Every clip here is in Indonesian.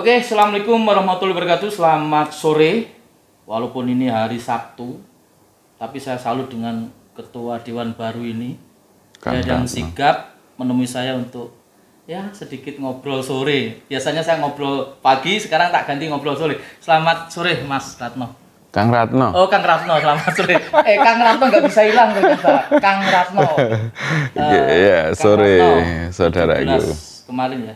Oke, Assalamualaikum warahmatullahi wabarakatuh. Selamat sore. Walaupun ini hari Sabtu, tapi saya salut dengan Ketua Dewan baru ini. Dia yang sigap menemui saya untuk ya sedikit ngobrol sore. Biasanya saya ngobrol pagi, sekarang tak ganti ngobrol sore. Selamat sore, Mas Ratno. Kang Ratno. Oh, Kang Ratno, selamat sore. Kang Ratno nggak bisa hilang ternyata. Kang Ratno. Iya, sore saudaraku. Kemarin ya,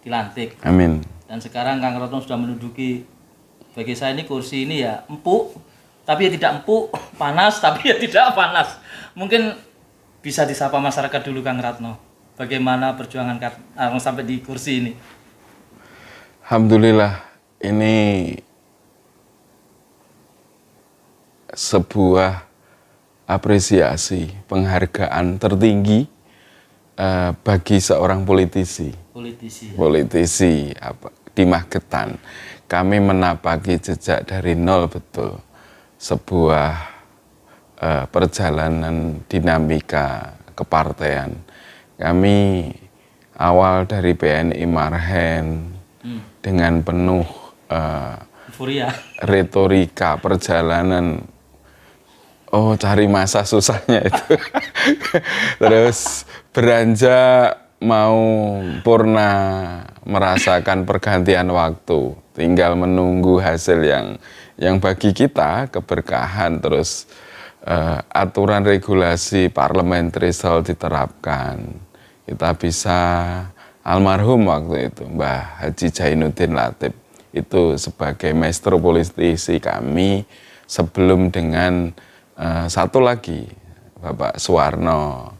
dilantik. Amin. Dan sekarang Kang Ratno sudah menduduki, bagi saya ini kursi ini ya empuk, tapi ya tidak empuk, panas, tapi ya tidak panas. Mungkin bisa disapa masyarakat dulu Kang Ratno. Bagaimana perjuangan Kang Ratno sampai di kursi ini? Alhamdulillah, ini sebuah apresiasi, penghargaan tertinggi bagi seorang politisi di Magetan. Kami menapaki jejak dari nol, betul, sebuah perjalanan dinamika kepartean. Kami awal dari PNI Marhen dengan penuh retorika perjalanan, cari masa susahnya itu. Terus beranjak mau purna merasakan pergantian waktu, tinggal menunggu hasil yang bagi kita keberkahan. Terus aturan regulasi parliament threshold diterapkan, kita bisa almarhum waktu itu Mbah Haji Zainuddin Latif itu sebagai maestro politisi kami, sebelum dengan satu lagi Bapak Suwarno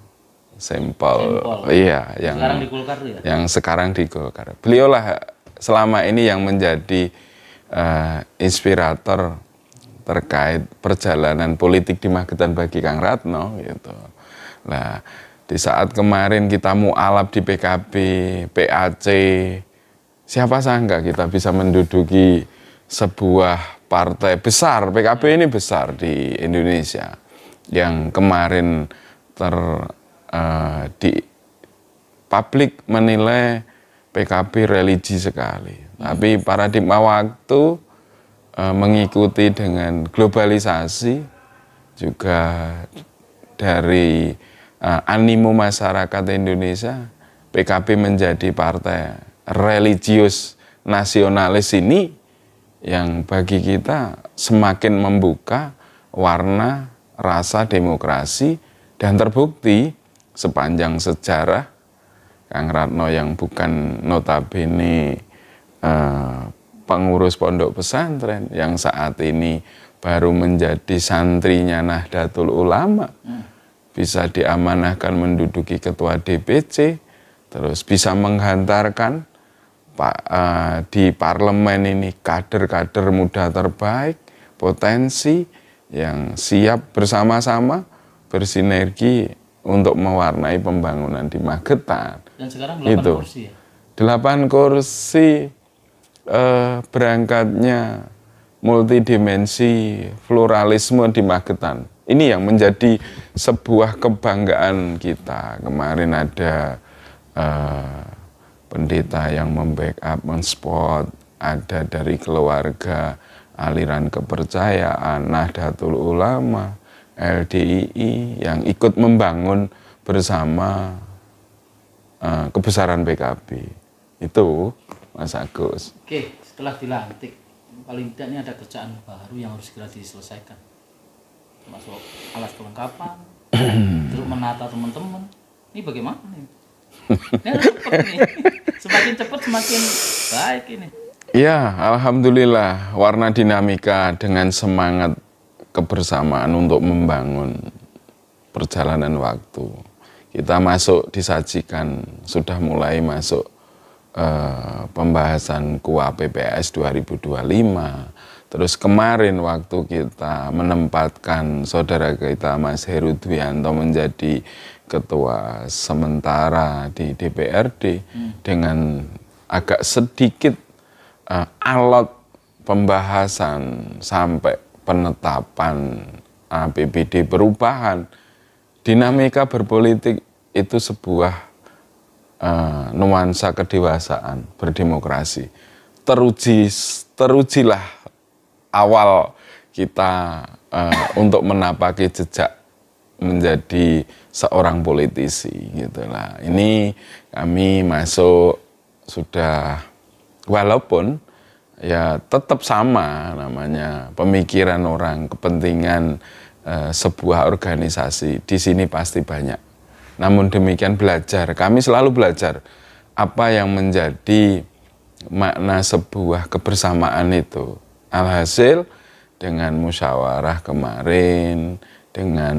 Sempol. Iya, yang sekarang di Golkar ya? Yang sekarang di Golkar. Beliaulah selama ini yang menjadi inspirator terkait perjalanan politik di Magetan bagi Kang Ratno gitu. Nah, di saat kemarin kita mualaf di PKB, PAC, siapa sangka kita bisa menduduki sebuah partai besar. PKB ini besar di Indonesia, yang kemarin di publik menilai PKB religi sekali. Tapi paradigma waktu mengikuti dengan globalisasi, juga dari animo masyarakat Indonesia, PKB menjadi partai religius nasionalis ini yang bagi kita semakin membuka warna rasa demokrasi. Dan terbukti sepanjang sejarah, Kang Ratno yang bukan notabene pengurus pondok pesantren, yang saat ini baru menjadi santrinya Nahdlatul Ulama, bisa diamanahkan menduduki ketua DPC, terus bisa menghantarkan di parlemen ini kader-kader muda terbaik, potensi yang siap bersama-sama bersinergi untuk mewarnai pembangunan di Magetan. Dan sekarang 8 kursi ya? 8 kursi, berangkatnya multidimensi pluralisme di Magetan. Ini yang menjadi sebuah kebanggaan kita. Kemarin ada pendeta yang membackup, mensupport, ada dari keluarga aliran kepercayaan, Nahdlatul Ulama, LDII yang ikut membangun bersama kebesaran PKB. Itu Mas Agus. Oke, setelah dilantik, paling tidak ini ada kerjaan baru yang harus segera diselesaikan. Termasuk alas kelengkapan, terus menata teman-teman. Ini bagaimana nih? Ini harus cepat nih. Semakin cepat semakin baik ini. Ya, alhamdulillah, warna dinamika dengan semangat kebersamaan untuk membangun perjalanan waktu. Kita masuk disajikan, sudah mulai masuk pembahasan KUA PPS 2025. Terus kemarin waktu kita menempatkan saudara kita Mas Heru Dwianto menjadi ketua sementara di DPRD dengan agak sedikit alot pembahasan sampai penetapan APBD perubahan. Dinamika berpolitik itu sebuah nuansa kedewasaan berdemokrasi. terujilah awal kita untuk menapaki jejak menjadi seorang politisi gitulah. Ini kami masuk sudah, walaupun ya tetap sama namanya pemikiran orang, kepentingan sebuah organisasi di sini pasti banyak. Namun demikian kami selalu belajar apa yang menjadi makna sebuah kebersamaan itu. Alhasil dengan musyawarah kemarin, dengan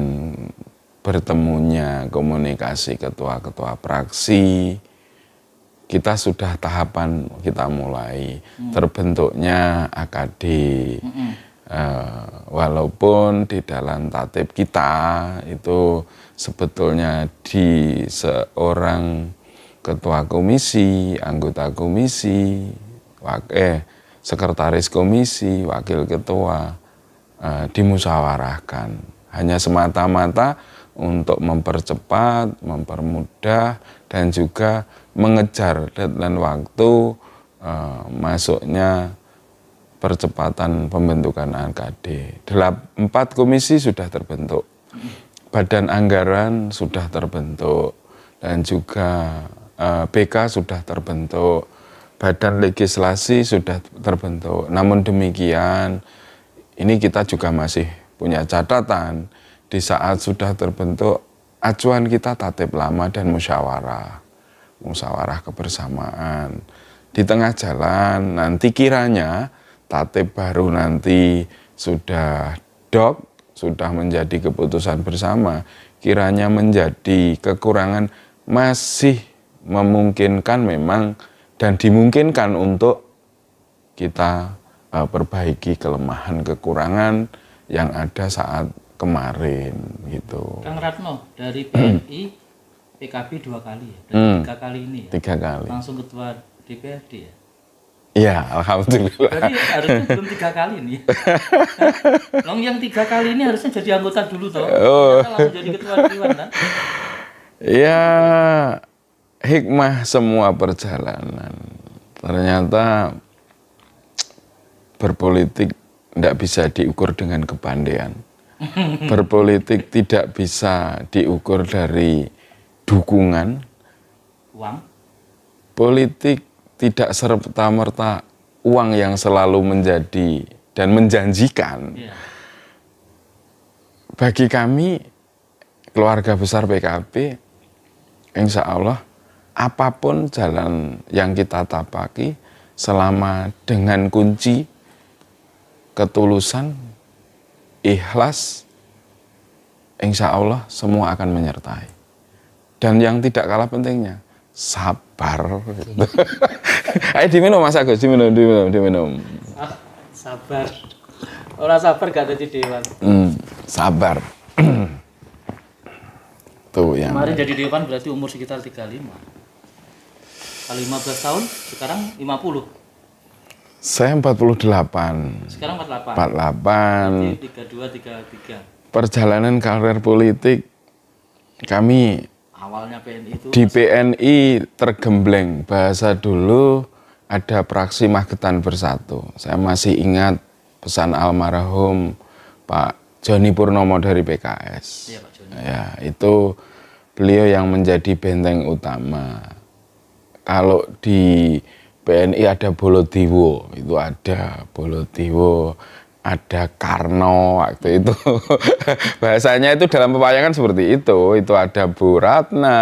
bertemunya komunikasi ketua-ketua fraksi, kita sudah tahapan, kita mulai terbentuknya AKD. Walaupun di dalam tatib kita itu sebetulnya di seorang ketua komisi, anggota komisi, sekretaris komisi, wakil ketua dimusyawarahkan. Hanya semata-mata untuk mempercepat, mempermudah, dan juga mengejar deadline waktu masuknya percepatan pembentukan AKD. 4 komisi sudah terbentuk, badan anggaran sudah terbentuk, dan juga BK sudah terbentuk, badan legislasi sudah terbentuk. Namun demikian, ini kita juga masih punya catatan. Di saat sudah terbentuk, acuan kita tatib lama dan musyawarah kebersamaan. Di tengah jalan nanti kiranya tatib baru nanti sudah sudah menjadi keputusan bersama, kiranya menjadi kekurangan, masih memungkinkan memang dan dimungkinkan untuk kita perbaiki kelemahan kekurangan yang ada saat kemarin gitu. Kang Ratno dari PNI PKB 2 kali ya, berarti 3 kali ini ya? 3 kali. Langsung ketua DPRD ya? Iya, alhamdulillah. Berarti harusnya belum 3 kali nih. Long yang 3 kali ini harusnya jadi anggota dulu toh. Langsung jadi ketua dewan kan? Ya, hikmah semua perjalanan. Ternyata berpolitik tidak bisa diukur dengan kepandaian. Berpolitik tidak bisa diukur dari dukungan. Uang. Politik tidak serta-merta uang yang selalu menjadi dan menjanjikan. Yeah. Bagi kami, keluarga besar PKB, insya Allah apapun jalan yang kita tapaki, selama dengan kunci ketulusan, ikhlas, insya Allah semua akan menyertai. Dan yang tidak kalah pentingnya, sabar. Ayo diminum Mas Agus, diminum. Sabar. Orang sabar gak ada di dewan. Sabar. Tuh yang. Kemarin jadi dewan berarti umur sekitar 35. Kalau 15 tahun, sekarang 50. Saya 48. Sekarang 48. 48. 32, 33. Perjalanan karir politik kami awalnya PNI itu di PNI tergembleng. Bahasa dulu ada praksi Magetan Bersatu. Saya masih ingat pesan almarhum Pak Joni Purnomo dari PKS. Iya, Pak Joni. Ya, itu beliau yang menjadi benteng utama. Kalau di PNI ada Bolotiwo, itu ada Bolotiwo, ada Karno waktu itu. Bahasanya itu dalam pewayangan seperti itu. Itu ada Bu Ratna,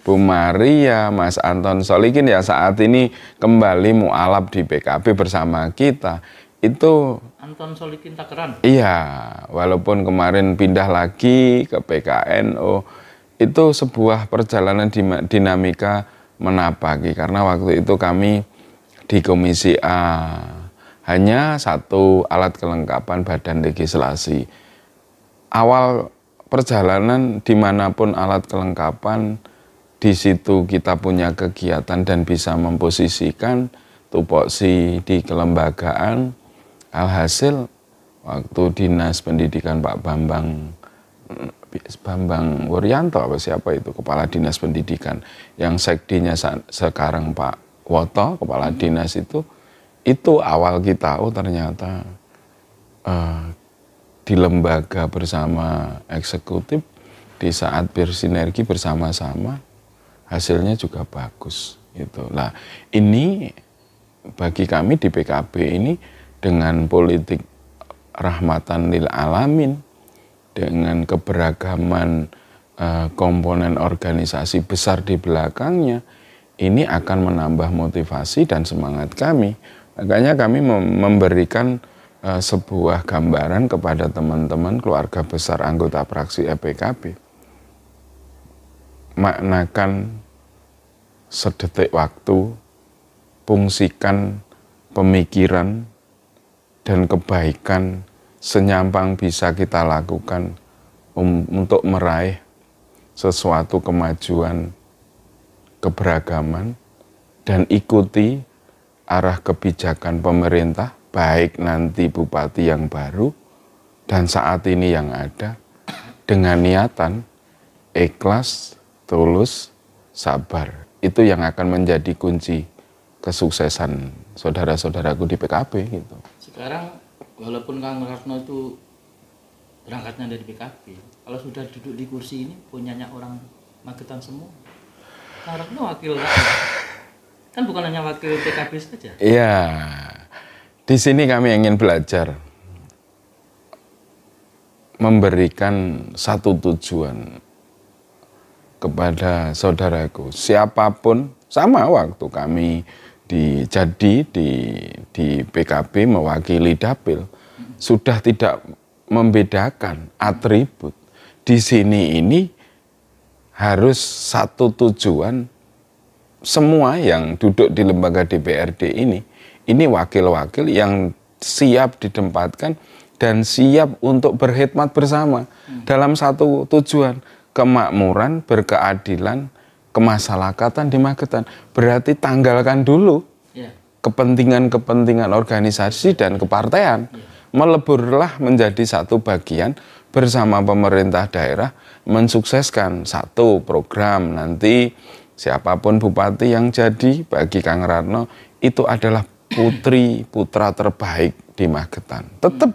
Bu Maria, Mas Anton Solikin yang saat ini kembali mualaf di PKB bersama kita. Itu Anton Solikin Takeran. Iya, walaupun kemarin pindah lagi ke PKNO, itu sebuah perjalanan dinamika menapaki, karena waktu itu kami di Komisi A hanya 1 alat kelengkapan badan legislasi. Awal perjalanan dimanapun alat kelengkapan, di situ kita punya kegiatan dan bisa memposisikan tupoksi di kelembagaan. Alhasil waktu Dinas Pendidikan Pak Bambang Wuryanto, apa siapa itu, Kepala Dinas Pendidikan, yang sekdinya sekarang Pak Woto, Kepala Dinas Itu awal kita, oh ternyata di lembaga bersama eksekutif, di saat bersinergi bersama-sama, hasilnya juga bagus. Gitu. Nah, ini bagi kami di PKB ini dengan politik rahmatan lil alamin, dengan keberagaman komponen organisasi besar di belakangnya, ini akan menambah motivasi dan semangat kami. Makanya kami memberikan sebuah gambaran kepada teman-teman keluarga besar anggota praksi PKB. Maknakan sedetik waktu, fungsikan pemikiran dan kebaikan senyampang bisa kita lakukan untuk meraih sesuatu kemajuan, keberagaman, dan ikuti arah kebijakan pemerintah, baik nanti bupati yang baru dan saat ini yang ada, dengan niatan ikhlas, tulus, sabar. Itu yang akan menjadi kunci kesuksesan saudara-saudaraku di PKB gitu. Sekarang walaupun Kang Ratno itu berangkatnya dari PKB, kalau sudah duduk di kursi ini punyanya orang Magetan semua. Kang Ratno wakil rakyat. Kan bukan hanya wakil PKB saja. Iya. Di sini kami ingin belajar memberikan satu tujuan kepada saudaraku, siapapun, sama waktu kami di PKB mewakili Dapil, sudah tidak membedakan atribut. Di sini ini harus satu tujuan, semua yang duduk di lembaga DPRD ini wakil-wakil yang siap ditempatkan dan siap untuk berkhidmat bersama dalam satu tujuan, kemakmuran, berkeadilan, kemasyarakatan di Magetan. Berarti tanggalkan dulu kepentingan-kepentingan organisasi dan kepartean. Meleburlah menjadi satu bagian bersama pemerintah daerah mensukseskan satu program. Nanti siapapun bupati yang jadi bagi Kang Ratno itu adalah putri putra terbaik di Magetan. Tetap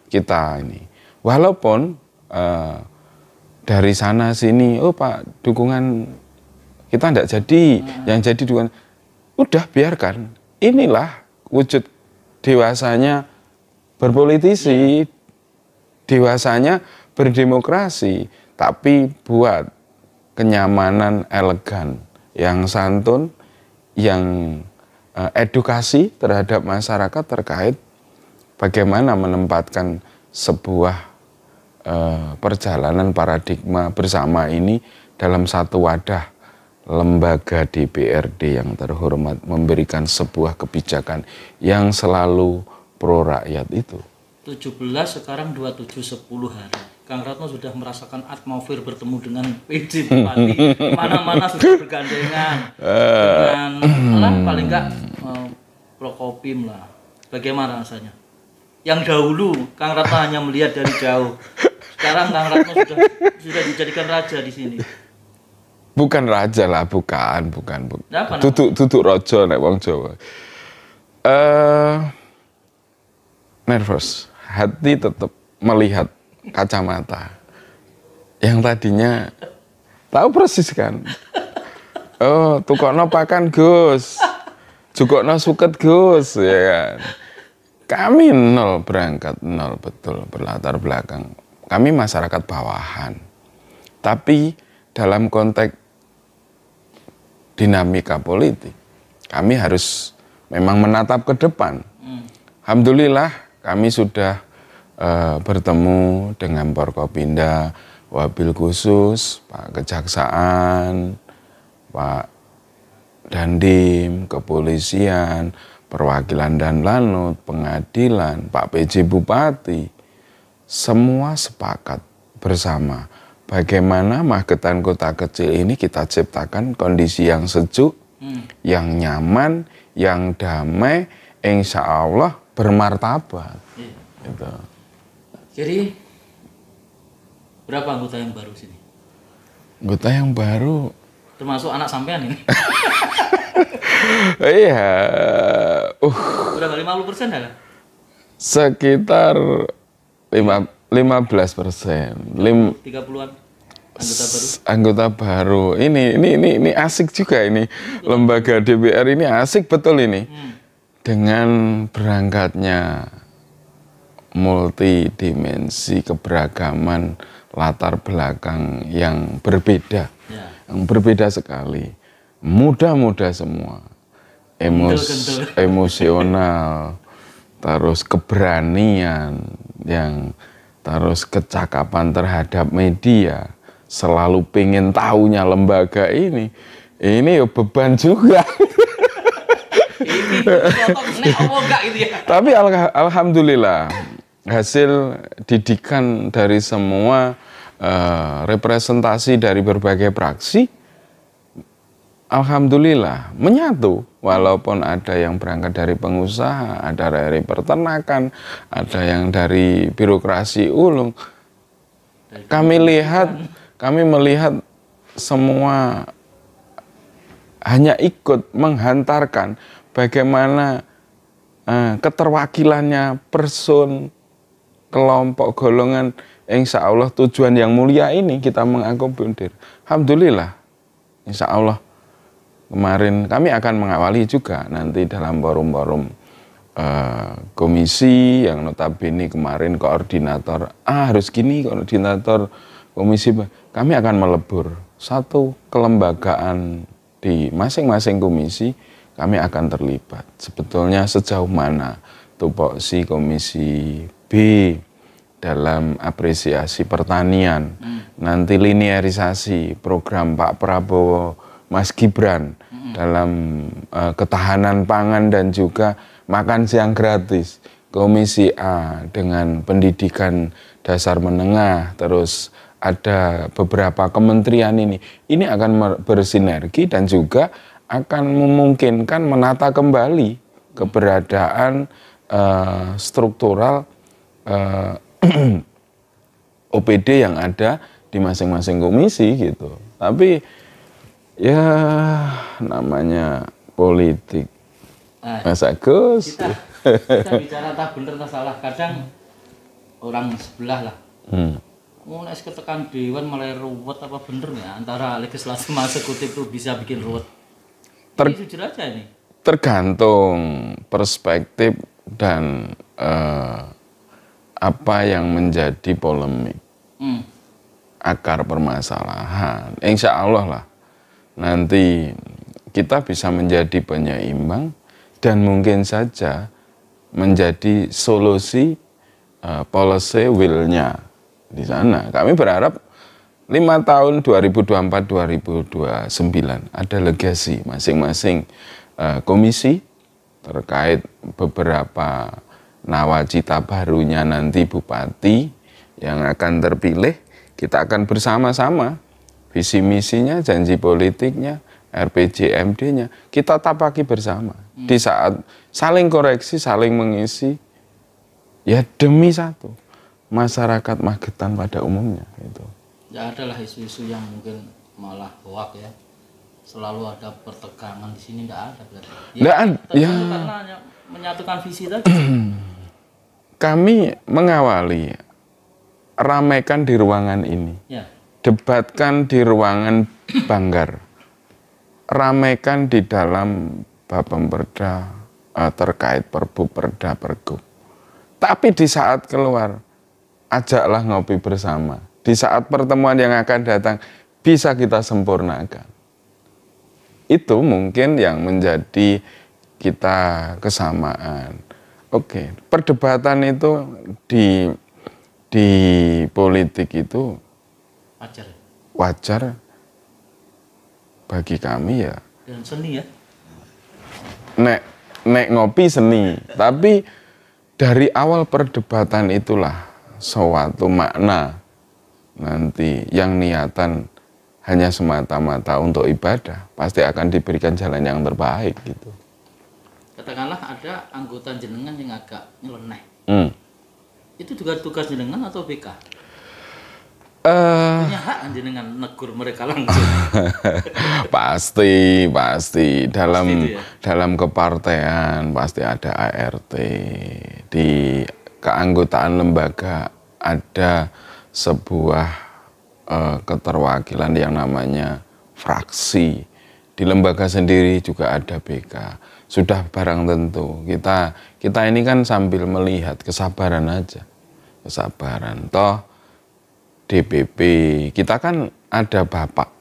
kita ini, walaupun dari sana sini, oh Pak, dukungan kita tidak jadi, yang jadi dukungan, udah biarkan. Inilah wujud dewasanya berpolitisi, dewasanya berdemokrasi, tapi buat kenyamanan elegan, yang santun, yang edukasi terhadap masyarakat terkait bagaimana menempatkan sebuah perjalanan paradigma bersama ini dalam satu wadah lembaga DPRD yang terhormat, memberikan sebuah kebijakan yang selalu pro rakyat itu. 17 sekarang 27 10 hari. Kang Ratno sudah merasakan atmosfer bertemu dengan PJ Bupati. Kemana-mana sudah bergandengan dengan paling enggak Prokopim lah. Bagaimana rasanya? Yang dahulu Kang Ratno hanya melihat dari jauh. Sekarang Kang Ratno sudah dijadikan raja di sini. Bukan raja lah, bukan. Duduk rojo nek wong Jawa. Nervous, hati tetap melihat kacamata. Yang tadinya tahu persis kan. Oh, tukokno pakan Gus. Jukokno suket Gus, ya kan. Kami nol berangkat, nol betul berlatar belakang. Kami masyarakat bawahan. Tapi dalam konteks dinamika politik, kami harus memang menatap ke depan. Alhamdulillah kami sudah bertemu dengan Forkopimda, Wabil Khusus, Pak Kejaksaan, Pak Dandim, Kepolisian, Perwakilan dan Lanut, Pengadilan, Pak PJ Bupati. Semua sepakat bersama bagaimana Magetan kota kecil ini kita ciptakan kondisi yang sejuk, yang nyaman, yang damai, insya Allah bermartabat. Gitu. Jadi berapa anggota yang baru sini? Anggota yang baru termasuk anak sampean ini? iya, Udah nggak 50% dah? Sekitar 15%. 30-an anggota baru. Anggota baru. Ini asik juga ini. Lembaga DPR ini asik betul ini. Dengan berangkatnya multidimensi keberagaman latar belakang yang berbeda. Yang berbeda sekali. Muda-muda semua. Emosional, terus keberanian, terus kecakapan terhadap media, selalu pengen tahunya lembaga ini ya beban juga. Tapi alhamdulillah hasil didikan dari semua representasi dari berbagai praksi, alhamdulillah menyatu. Walaupun ada yang berangkat dari pengusaha, ada dari peternakan, ada yang dari birokrasi ulung. Kami melihat semua hanya ikut menghantarkan bagaimana keterwakilannya person, kelompok, golongan, insya Allah tujuan yang mulia ini kita mengakomodir. Alhamdulillah, insya Allah. Kemarin kami akan mengawali juga nanti dalam forum-forum komisi yang notabene kemarin koordinator harus gini, koordinator komisi, kami akan melebur satu kelembagaan di masing-masing komisi, kami akan terlibat. Sebetulnya sejauh mana tupoksi komisi B dalam apresiasi pertanian, nanti linearisasi program Pak Prabowo, Mas Gibran dalam ketahanan pangan dan juga makan siang gratis. Komisi A dengan pendidikan dasar menengah, terus ada beberapa kementerian ini akan bersinergi dan juga akan memungkinkan menata kembali keberadaan struktural OPD yang ada di masing-masing komisi gitu. Tapi ya namanya politik, Mas Agus. Kita bicara tak bener tak salah. Kadang orang sebelah lah. Mulai ketekan dewan mulai ruwet apa bener ya antara legislatif sama eksekutif itu bisa bikin ruwet. Ini jujur aja ini. Tergantung perspektif dan apa yang menjadi polemik, akar permasalahan. Insya Allah lah. Nanti kita bisa menjadi penyeimbang dan mungkin saja menjadi solusi policy will-nya di sana. Kami berharap 5 tahun 2024-2029 ada legasi masing-masing komisi terkait beberapa nawacita barunya nanti bupati yang akan terpilih. Kita akan bersama-sama visi misinya, janji politiknya, RPJMD-nya, kita tapaki bersama. Di saat saling koreksi, saling mengisi, ya demi satu, masyarakat Magetan pada umumnya. Gitu. Ya adalah isu-isu yang mungkin malah hoak ya. Selalu ada pertegangan di sini, enggak ada berarti. Ya. Karena menyatukan visi tadi. Kami mengawali, ramaikan di ruangan ini. Ya. Debatkan di ruangan Banggar, ramaikan di dalam Bapemperda terkait Perbu Perda Pergub. Tapi di saat keluar, ajaklah ngopi bersama. Di saat pertemuan yang akan datang, bisa kita sempurnakan. Itu mungkin yang menjadi kita kesamaan. Oke, perdebatan itu di politik itu wajar bagi kami ya. Dan seni ya. Nek ngopi seni, tapi dari awal perdebatan itulah suatu makna nanti yang niatan hanya semata-mata untuk ibadah, pasti akan diberikan jalan yang terbaik gitu. Katakanlah ada anggota jenengan yang agak nyeleneh. Itu juga tugas jenengan atau BK? Punya hak jenengan negur mereka langsung. Pasti dalam Pasti itu ya? dalam kepartean pasti ada ART, di keanggotaan lembaga ada sebuah keterwakilan yang namanya fraksi. Di lembaga sendiri juga ada BK. Sudah barang tentu. Kita ini kan sambil melihat kesabaran aja. Kesabaran. Toh DPP kita kan ada bapak.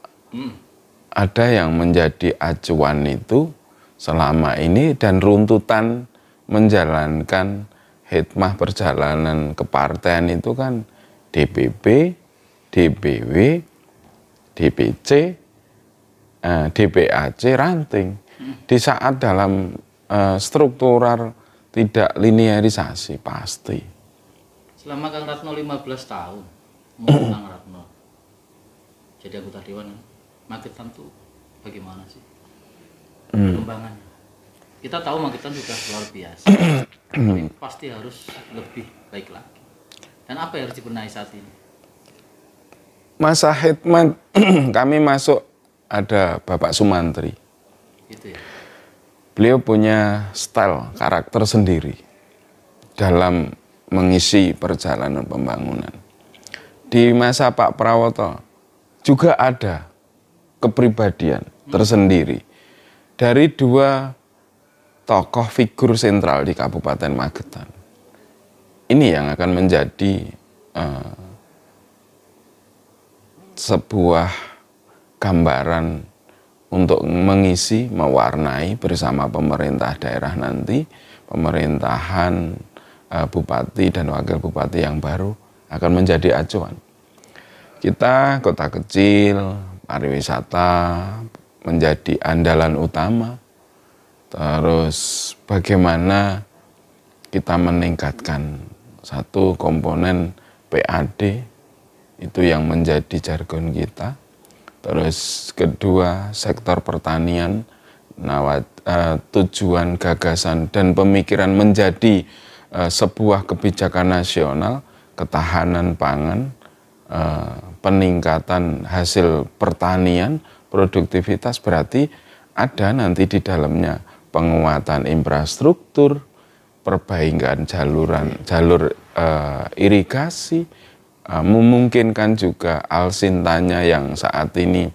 Ada yang menjadi acuan itu selama ini dan runtutan menjalankan hikmah perjalanan kepartean itu kan DPP, DPW, DPC, DPAC, ranting. Di saat dalam struktural tidak linearisasi pasti. Selama Kang Ratno 15 tahun, menurut Kang Ratno jadi anggota dewan, Magetan tuh bagaimana sih perkembangannya? Kita tahu Magetan sudah luar biasa, tapi pasti harus lebih baik lagi. Dan apa yang harus dibenahi saat ini? Masa khidmat kami masuk ada Bapak Sumantri. Gitu ya. Beliau punya style, karakter sendiri dalam mengisi perjalanan pembangunan. Di masa Pak Prawoto juga ada kepribadian tersendiri dari dua tokoh figur sentral di Kabupaten Magetan. Ini yang akan menjadi sebuah gambaran untuk mengisi, mewarnai bersama pemerintah daerah nanti, pemerintahan bupati dan wakil bupati yang baru akan menjadi acuan. Kita kota kecil, pariwisata menjadi andalan utama. Terus bagaimana kita meningkatkan satu komponen PAD, itu yang menjadi jargon kita. Terus kedua, sektor pertanian, tujuan, gagasan, dan pemikiran menjadi sebuah kebijakan nasional, ketahanan pangan, peningkatan hasil pertanian, produktivitas, berarti ada nanti di dalamnya penguatan infrastruktur, perbaikan jalur irigasi, memungkinkan juga Alsintanya yang saat ini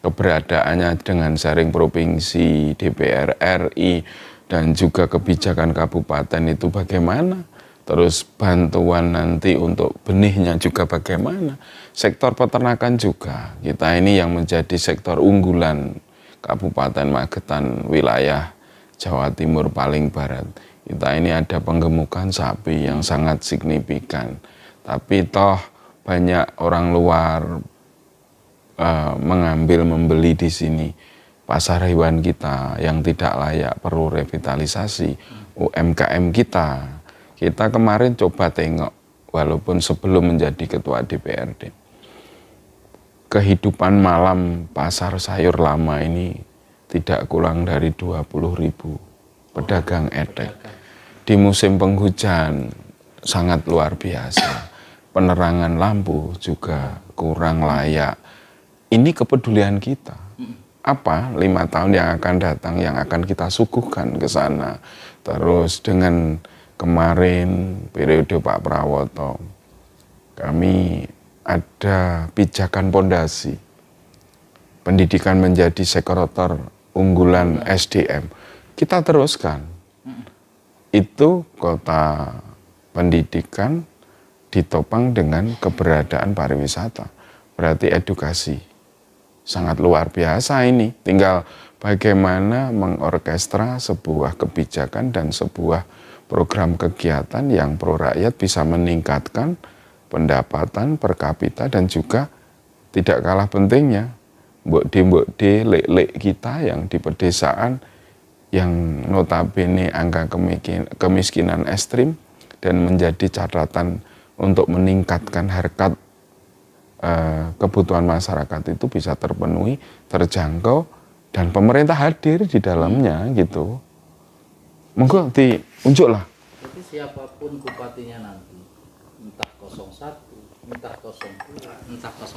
keberadaannya dengan sharing provinsi, DPR RI, dan juga kebijakan kabupaten itu bagaimana. Terus bantuan nanti untuk benihnya juga bagaimana. Sektor peternakan juga, kita ini yang menjadi sektor unggulan Kabupaten Magetan, wilayah Jawa Timur paling barat. Kita ini ada penggemukan sapi yang sangat signifikan. Tapi toh banyak orang luar membeli di sini. Pasar hewan kita yang tidak layak perlu revitalisasi. UMKM kita kemarin coba tengok, walaupun sebelum menjadi ketua DPRD. Kehidupan malam pasar sayur lama ini tidak kurang dari 20.000 pedagang edek. Di musim penghujan sangat luar biasa. Penerangan lampu juga kurang layak. Ini kepedulian kita. Apa 5 tahun yang akan datang yang akan kita suguhkan ke sana. Terus dengan kemarin periode Pak Prawoto, kami ada pijakan pondasi. Pendidikan menjadi sektor unggulan SDM. Kita teruskan. Itu kota pendidikan ditopang dengan keberadaan pariwisata. Berarti edukasi. Sangat luar biasa ini. Tinggal bagaimana mengorkestra sebuah kebijakan dan sebuah program kegiatan yang pro rakyat bisa meningkatkan pendapatan per kapita dan juga tidak kalah pentingnya mbok de lek kita yang di pedesaan yang notabene angka kemiskinan ekstrim dan menjadi catatan untuk meningkatkan harkat kebutuhan masyarakat itu bisa terpenuhi, terjangkau, dan pemerintah hadir di dalamnya gitu. Monggo diunjuk lah. Jadi siapapun bupatinya nanti, entah 01, entah 02, entah 03,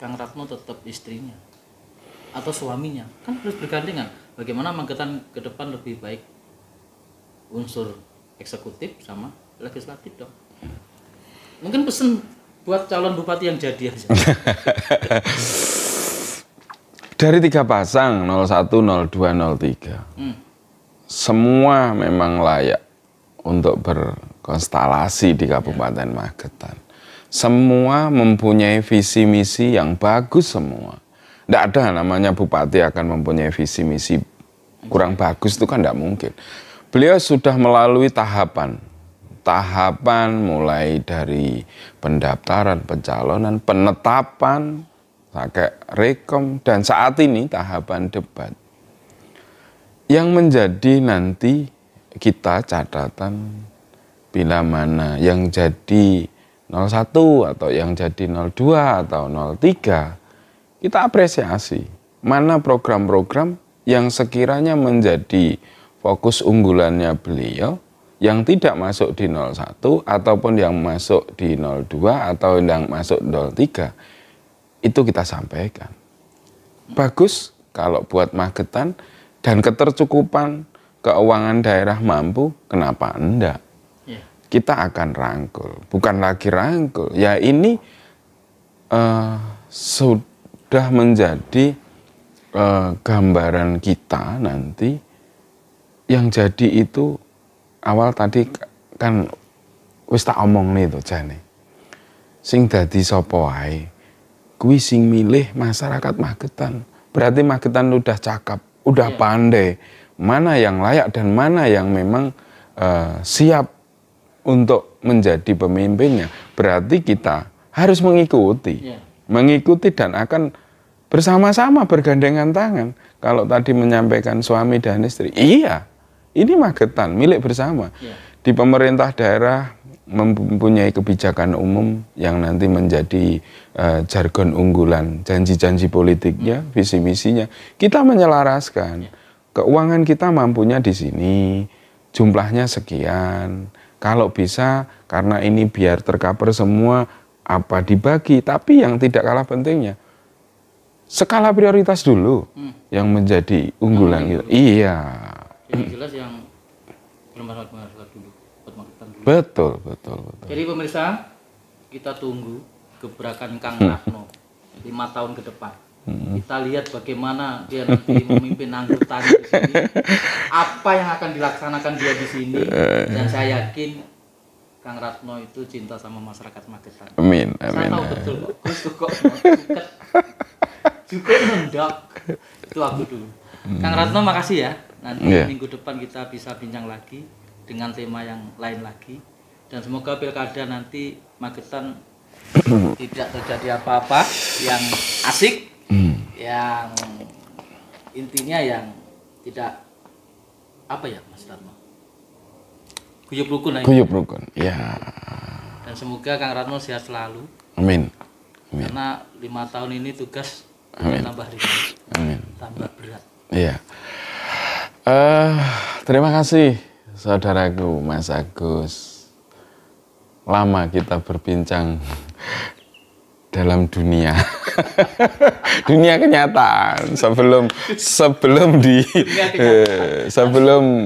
Kang Ratno tetap istrinya atau suaminya, kan harus bergandengan. Bagaimana Magetan ke depan lebih baik unsur eksekutif sama legislatif dong. Mungkin pesen buat calon bupati yang jadi aja. Dari 3 pasang 01, 02, 03 semua memang layak untuk berkonstelasi di Kabupaten Magetan. Semua mempunyai visi misi yang bagus semua. Tidak ada namanya bupati akan mempunyai visi misi kurang bagus, itu kan tidak mungkin. Beliau sudah melalui tahapan mulai dari pendaftaran, pencalonan, penetapan, pakai rekom, dan saat ini tahapan debat. Yang menjadi nanti kita catatan bila mana yang jadi 01 atau yang jadi 02 atau 03, kita apresiasi mana program-program yang sekiranya menjadi fokus unggulannya beliau yang tidak masuk di 01 ataupun yang masuk di 02 atau yang masuk 03, itu kita sampaikan. Bagus kalau buat Magetan dan ketercukupan keuangan daerah mampu, kenapa enggak? Kita akan rangkul, bukan lagi rangkul. Ya ini sudah menjadi gambaran kita nanti yang jadi itu awal tadi kan wis tak omong nih tuh jane. Sing dadi sapa wae kuwi sing milih masyarakat Magetan. Berarti Magetan udah cakap, udah pandai mana yang layak dan mana yang memang siap untuk menjadi pemimpinnya. Berarti kita harus mengikuti. Mengikuti dan akan bersama-sama bergandengan tangan. Kalau tadi menyampaikan suami dan istri, iya, ini Magetan, milik bersama. Di pemerintah daerah mempunyai kebijakan umum yang nanti menjadi jargon unggulan, janji-janji politiknya, visi misinya. Kita menyelaraskan. Keuangan kita mampunya di sini, jumlahnya sekian. Kalau bisa, karena ini biar tercover semua, apa dibagi. Tapi yang tidak kalah pentingnya, skala prioritas dulu yang menjadi unggulan kita. Iya. Yang jelas yang bermanfaat dulu buat Magetan dulu. Betul. Jadi pemirsa, kita tunggu gebrakan Kang Ratno 5 tahun ke depan. Kita lihat bagaimana dia nanti memimpin anggota di sini, apa yang akan dilaksanakan dia di sini, dan saya yakin Kang Ratno itu cinta sama masyarakat Magetan. Amin. Saya tahu betul kok juga mendak. Itu aku dulu. Kang Ratno makasih ya. Nanti minggu depan kita bisa bincang lagi dengan tema yang lain lagi. Dan semoga pilkada nanti Magetan tidak terjadi apa-apa yang asik, yang intinya yang tidak apa ya Mas Ratno, guyub rukun aja. Guyub rukun, ya. Dan semoga Kang Ratno sehat selalu. Amin. Karena 5 tahun ini tugas tambah ringan, tambah berat. Iya. Terima kasih saudaraku Mas Agus. Lama kita berbincang dalam dunia kenyataan sebelum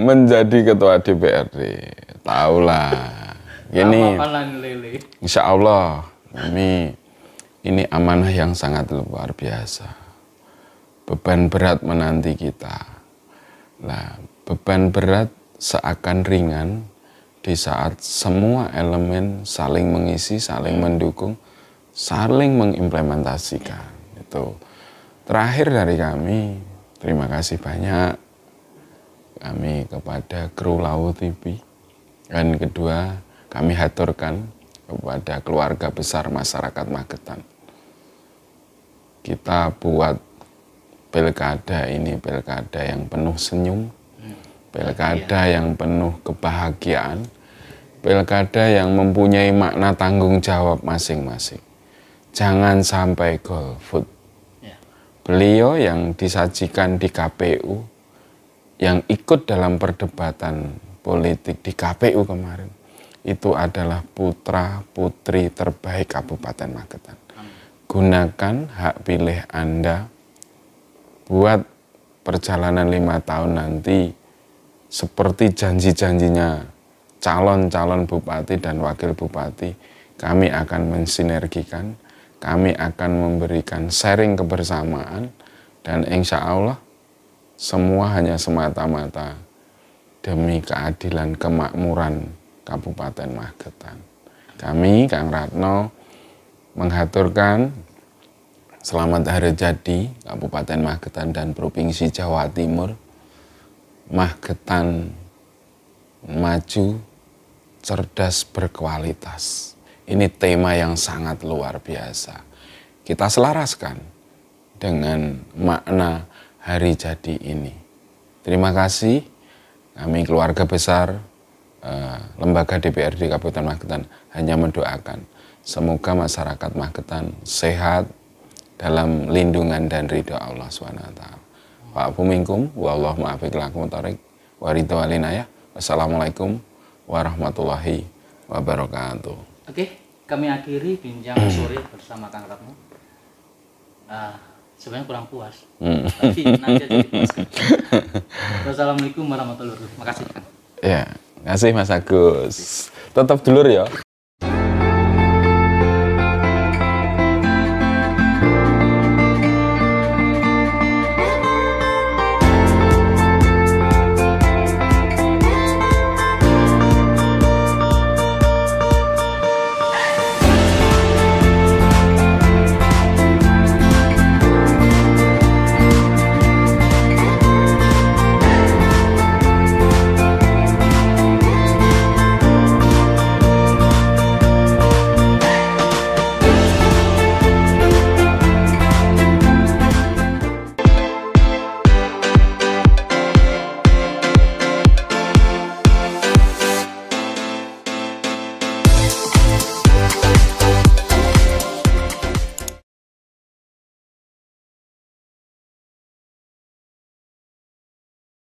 menjadi ketua DPRD. Tahulah ini insya Allah ini amanah yang sangat luar biasa, beban berat menanti kita. Nah, beban berat seakan ringan di saat semua elemen saling mengisi, saling mendukung, saling mengimplementasikan. Itu terakhir dari kami, terima kasih banyak kami kepada kru Lawu TV, dan kedua kami haturkan kepada keluarga besar masyarakat Magetan. Kita buat pilkada ini pilkada yang penuh senyum, pilkada yang penuh kebahagiaan, pilkada yang mempunyai makna tanggung jawab masing-masing. Jangan sampai golput. Beliau yang disajikan di KPU, yang ikut dalam perdebatan politik di KPU kemarin, itu adalah putra-putri terbaik Kabupaten Magetan. Gunakan hak pilih Anda buat perjalanan 5 tahun nanti seperti janji-janjinya calon-calon bupati dan wakil bupati. Kami akan mensinergikan, kami akan memberikan sharing kebersamaan, dan insya Allah semua hanya semata-mata demi keadilan kemakmuran Kabupaten Magetan. Kami, Kang Ratno, menghaturkan selamat hari jadi Kabupaten Magetan dan Provinsi Jawa Timur. Magetan maju, cerdas, berkualitas. Ini tema yang sangat luar biasa. Kita selaraskan dengan makna hari jadi ini. Terima kasih. Kami keluarga besar Lembaga DPRD Kabupaten Magetan hanya mendoakan semoga masyarakat Magetan sehat dalam lindungan dan ridho Allah SWT. Wa'afu minkum, wallahu muwaffiq ila aqwamit thoriq, wa ridho walinayah. Wassalamualaikum warahmatullahi wabarakatuh. Oke, kami akhiri bincang sore bersama Kang Ratno. Sebenarnya kurang puas, tapi nanti aja dipuaskan. Wassalamualaikum warahmatullahi wabarakatuh. Makasih, Kang. Ya, makasih Mas Agus. Tetap dulur ya.